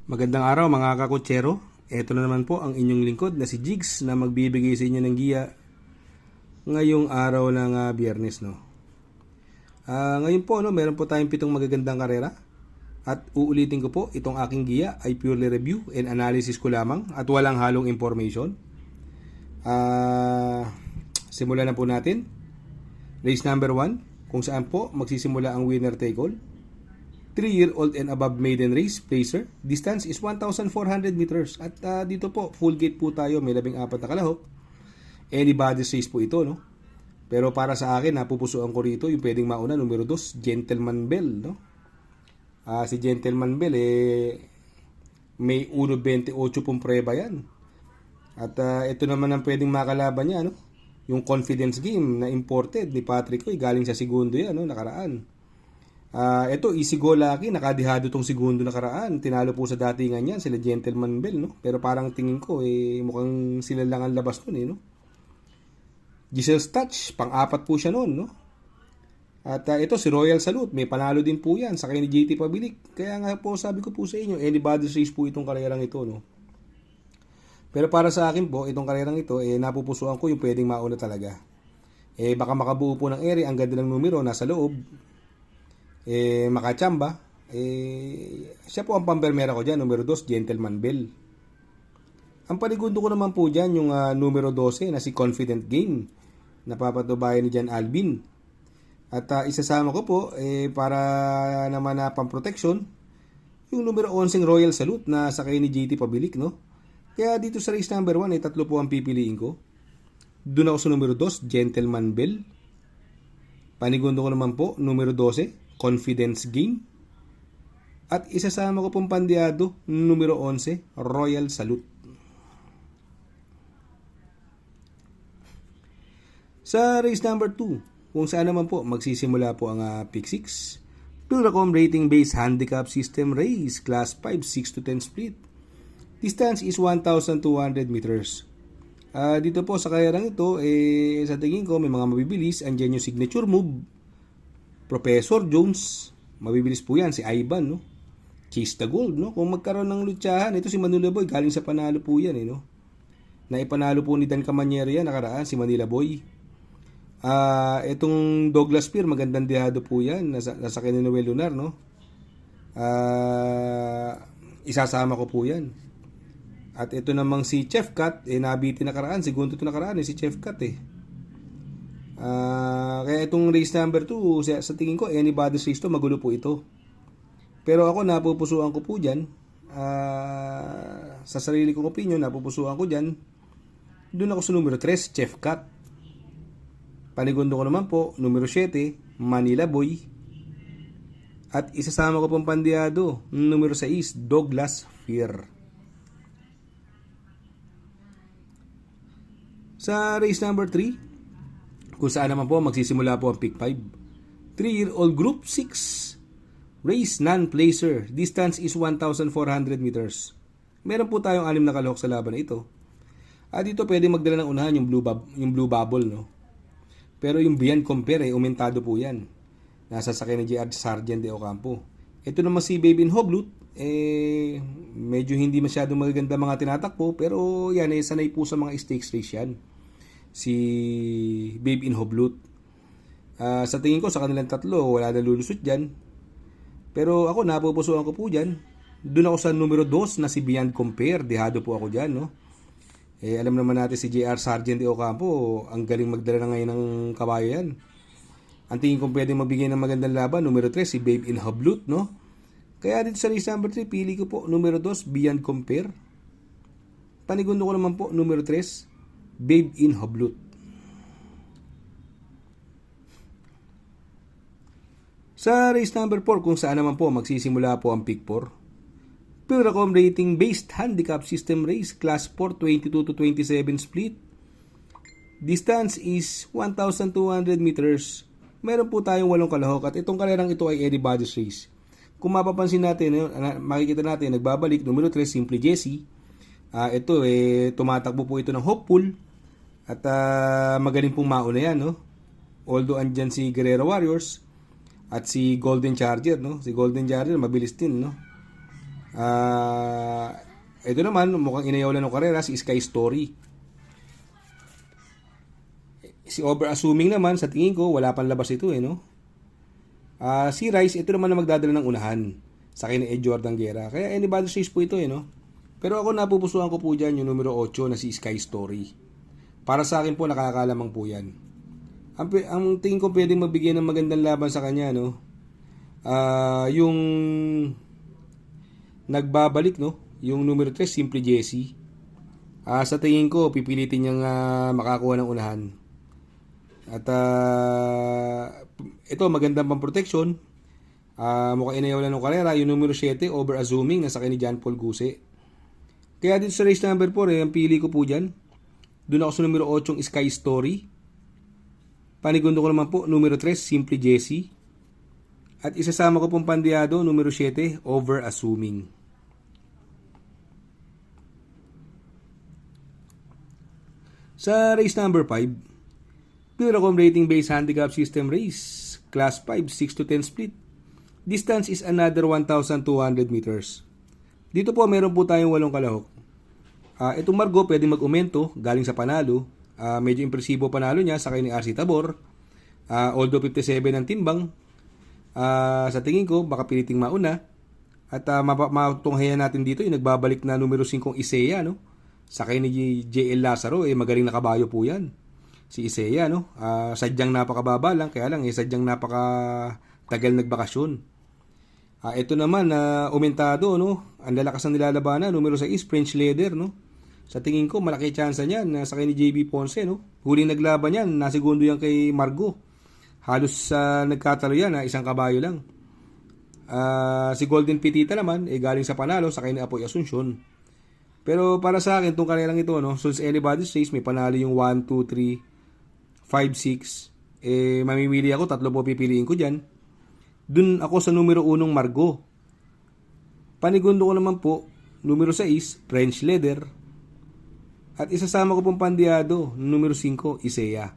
Magandang araw mga kakutsero. Ito na naman po ang inyong lingkod na si Jigs na magbibigay sa inyo ng giya ngayong araw ng Biyernes. Ngayon po, meron po tayong 7 magagandang karera. At uulitin ko po, itong aking giya ay purely review and analysis ko lamang at walang halong information. Simulan na po natin. Race number 1, kung saan po magsisimula ang winner take all. 3-year-old and above maiden race, placer. Distance is 1,400 meters. At dito po, full gate po tayo. May 14 na kalahok. Anybody's race po ito, no? Pero para sa akin, napupusuan ko rito yung pwedeng mauna, numero 2, Gentleman Bell, no? Si Gentleman Bell, may 1.28 pong preba yan. At ito naman ang pwedeng makalaban niya, no? Yung confidence game na imported ni Patrick Coy, galing sa segundo yan, no? Nakaraan. Ito, easy go lucky, nakadihado tong segundo nakaraan. Tinalo po sa datingan yan, sila Gentleman Bell, no? Pero parang tingin ko, mukhang sila lang ang labas nun, no? Giselle's Touch, pang-apat po siya nun, no? At ito, si Royal Salute, may panalo din po yan, sakay ni JT Pabilik. Kaya nga po, sabi ko po sa inyo, anybody's race po itong karerang ito, no? Pero para sa akin po, itong karerang ito, napupusuan ko yung pwedeng mauna talaga. Baka makabuo po ng ere, ang ganda ng numero, nasa loob. Makachamba, siya po ang pampermera ko dyan, numero 2, Gentleman Bell. Ang panigundo ko naman po dyan, yung numero 12 na si Confident Game, napapatubayan ni Jan Alvin. At isasama ko po, para naman na pang-protection, yung numero 11 Royal Salute na sakay ni JT Pabilik, no? Kaya dito sa race number 1, tatlo po ang pipiliin ko. Doon ako sa numero 2, Gentleman Bell. Panigundo ko naman po, numero 12, Confidence Game. At isasama ko pong pandiado, numero 11, Royal Salute. Sa race number 2, kung saan naman po magsisimula po ang pick 6, Pilracom rating based handicap system race, class 5, 6 to 10 split. Distance is 1,200 meters. Dito po sa karerang ito, sa tingin ko may mga mabibilis. Andyan yung signature move, Professor Jones, mabibilis po yan. Si Ivan, no? Chase the Gold, no? Kung magkaroon ng lutsahan, ito si Manila Boy, galing sa panalo po yan, no? Naipanalo po ni Dan Camanyero yan, nakaraan, si Manila Boy. Itong Douglas Spear, magandang dihado po yan, nasa kay Noel Lunar, no? Isasama ko po yan. At ito namang si Chef Cat, nabiti nakaraan, segundo ito nakaraan, si Chef Cat, kaya itong race number 2, sa tingin ko, anybody's race to, magulo po ito. Pero ako, napupusuan ko po dyan. Sa sarili kong opinion, napupusuan ko dyan. Doon ako sa numero 3, Chef Cat. Panigundo ko naman po, numero 7, Manila Boy. At isasama ko pong pandiado, numero 6, Douglas Fear. Sa race number 3, kung saan naman po magsisimula po ang pick 5. 3-year-old group 6. Race non-placer. Distance is 1,400 meters. Meron po tayong 6 na kalahok sa laban na ito. Dito pwede magdala ng unahan yung blue bubble, no? Pero yung beyond compare, umentado po yan. Nasa sakay ni JR Sargent de Ocampo. Ito naman si Babe in Hoblut. Medyo hindi masyadong magaganda mga tinatakbo. Pero yan, sanay po sa mga stakes race yan. Si Babe in Hoblut. Sa tingin ko sa kanilang tatlo, wala na lulusot dyan. Pero ako, napupusuan ko po dyan. Doon ako sa numero 2 na si Beyond Compare. Dihado po ako dyan, no? Alam naman natin si JR Sargent de Ocampo, ang galing magdala na ngayon ng kabayo yan. Ang tingin kong pwede magbigay ng magandang laban, numero 3 si Babe in Hoblut, no? Kaya dito sa race number 3, pili ko po numero 2, Beyond Compare. Panigundo ko naman po, numero 3, Babe in Hoblut. Sa race number 4, kung saan naman po magsisimula po ang pick 4. Pilracom rating based handicap system race, class 4, 22 to 27 split. Distance is 1,200 meters. Meron po tayong 8 kalahok at itong karerang ito ay anybody's race. Kung mapapansin natin, makikita natin, nagbabalik, numero 3, Simply Jesse. Ito, tumatakbo po ito ng hopeful. At magaling pong mauna yan, no? Although andyan si Guerrero Warriors at si Golden Charger, no? Si Golden Charger mabilis din, no? Ito naman, mukhang inayaw lang ng karera, si Sky Story. Si Over-Assuming naman, sa tingin ko, wala pang labas ito no? Si Rice, ito naman na magdadala ng unahan sa akin ni Jordan Guerra. Kaya anybody's choice po ito no? Pero ako napupusuan ko po dyan yung numero 8 na si Sky Story. Para sa akin po, nakakalamang po yan. Ang tingin ko pwedeng mabigyan ng magandang laban sa kanya, no? Yung nagbabalik, no? Yung numero 3, Simply Jesse. Sa tingin ko, pipilitin niyang makakuha ng unahan. At ito, magandang pang protection. Mukhang inayaw lang ng karera. Yung numero 7, Over-Assuming, nasa kay ni John Paul Guse. Kaya dito sa race number 4, ang pili ko po dyan. Doon ako sa numero 8, Sky Story. Panigundo ko naman po, numero 3, Simply Jesse. At isasama ko pong pandiyado, numero 7, Over-Assuming. Sa race number 5, Pilracom Rating Based Handicap System Race, Class 5, 6 to 10 split. Distance is another 1,200 meters. Dito po, meron po tayong 8 kalahok. Itong Margo, pwede mag-umento, galing sa panalo. Medyo impresibo panalo niya sa kay ni RC Tabor. Although 57 ang timbang, sa tingin ko baka piliting mauna. At matunghayan natin dito yung nagbabalik na numero 5 Isaiah, no? Sa kay ni JL Lazaro, magaling na kabayo po yan. Si Isaiah, no? Sadyang napakababa lang, kaya lang sadyang napakatagal nagbakasyon. Ito naman umentado, no? Ang lalakas ng nilalabanan, numero 6 French Leather, no? Sa tingin ko, malaki chance niyan na sa kay ni JB Ponce, no? Huling naglaban yan, nasigundo yan kay Margo. Halos nagkatalo yan, isang kabayo lang. Si Golden Pitita naman, galing sa panalo sa kay ni Apoy Asuncion. Pero para sa akin, itong kanilang ito, no? Since anybody's race, may panalo yung 1, 2, 3, 5, 6. Mamimili ako, 3 po pipiliin ko dyan. Dun ako sa numero 1 Margo. Panigundo ko naman po, numero 6, French Leather. At isasama ko pong pandiyado, numero 5, Isaiah.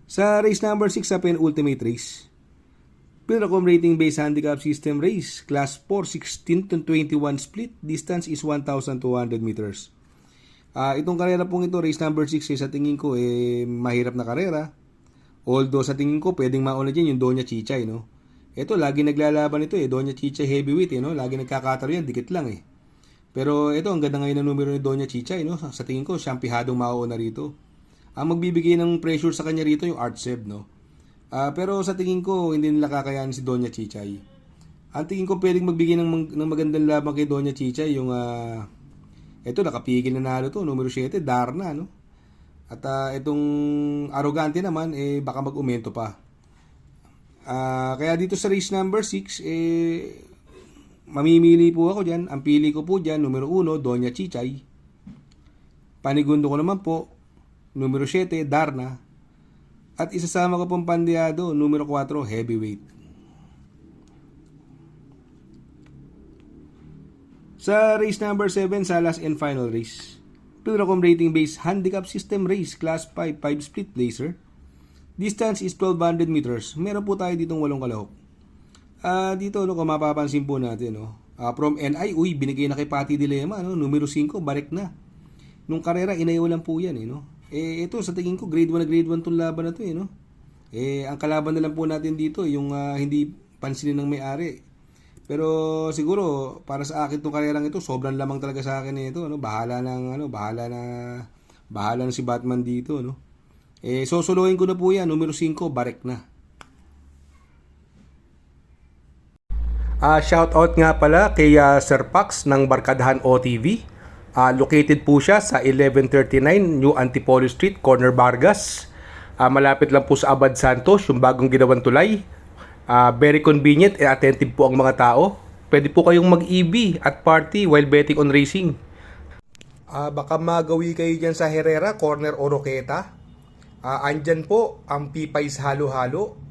Sa race number 6 sa penultimate race, Pilracom Rating Based Handicap System Race, Class 4, 16 to 21 split, distance is 1,200 meters. Itong karera pong ito, race number 6, sa tingin ko, mahirap na karera. Although sa tingin ko, pwedeng mauna dyan yung Doña Chichay, no? Ito, lagi naglalaban ito, Doña Chichay heavyweight, no? Lagi nagkakatalo yan, dikit lang, Pero ito, ang ganda ngayon ng numero ni Doña Chichay, no? Sa tingin ko, siyang pihadong mauuna rito. Ang magbibigay ng pressure sa kanya rito, yung Artseb, no? Pero sa tingin ko, hindi nila kakayanin si Doña Chichay. Ang tingin ko, pwedeng magbigay ng magandang laban kay Doña Chichay, yung, ito, nakapigil na nalo to, numero 7, Darna, no? At itong Arrogante naman, baka mag-umento pa. Kaya dito sa race number 6, mamimili po ako dyan. Ang pili ko po dyan, numero 1, Doña Chichay. Panigundo ko naman po, numero 7, Darna. At isasama ko pong pandiyado, numero 4, Heavyweight. Sa race number 7, sa last and final race, Pilracom Rating Based Handicap System Race, Class 5, 5 Split Laser. Distance is 1,200 meters. Meron po tayo ditong 8 kalahok. Dito, no, kung mapapansin po natin, no, from NI, binigay na kay Patty Dilema, no, numero 5, barik na. Nung karera, inayaw lang po yan, no. Ito, sa tingin ko, grade 1 na grade 1 itong laban na to, no. Ang kalaban na lang po natin dito, yung hindi pansinin ng may-ari. Pero siguro para sa akin tong karerang ito, sobrang lamang talaga sa akin ito, no? Bahala na si Batman dito, no? Sosolohin ko na po 'yan, numero 5, Barek na. Shout out nga pala kay Sir Pax ng Barkadahan OTV. Located po siya sa 1139 New Antipolo Street, Corner Vargas. Malapit lang po sa Abad Santos, yung bagong ginawang tulay. Very convenient and attentive po ang mga tao. Pwede po kayong mag-EB at party while betting on racing. Baka magawi kayo dyan sa Herrera, Corner Oroqueta. Andyan po ang Pipay's Halo-Halo.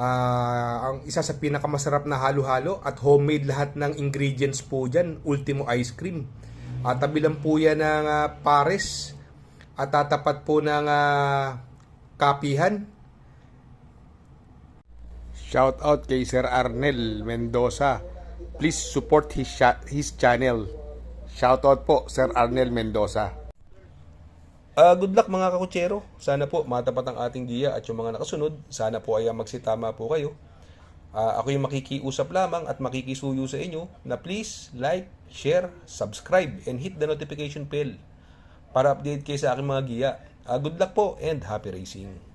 Ang isa sa pinakamasarap na halo-halo at homemade lahat ng ingredients po dyan. Ultimo Ice Cream. Tabi lang po yan ng Pares. At tatapat po ng Kapihan. Shout out kay Sir Arnel Mendoza. Please support his channel. Shout out po Sir Arnel Mendoza. Good luck mga kakutsero. Sana po matapat ang ating giya at yung mga nakasunod. Sana po ay magsitama po kayo. Ako yung makikiusap lamang at makikisuyo sa inyo na please like, share, subscribe, and hit the notification bell para update kayo sa aking mga giya. Good luck po and happy racing!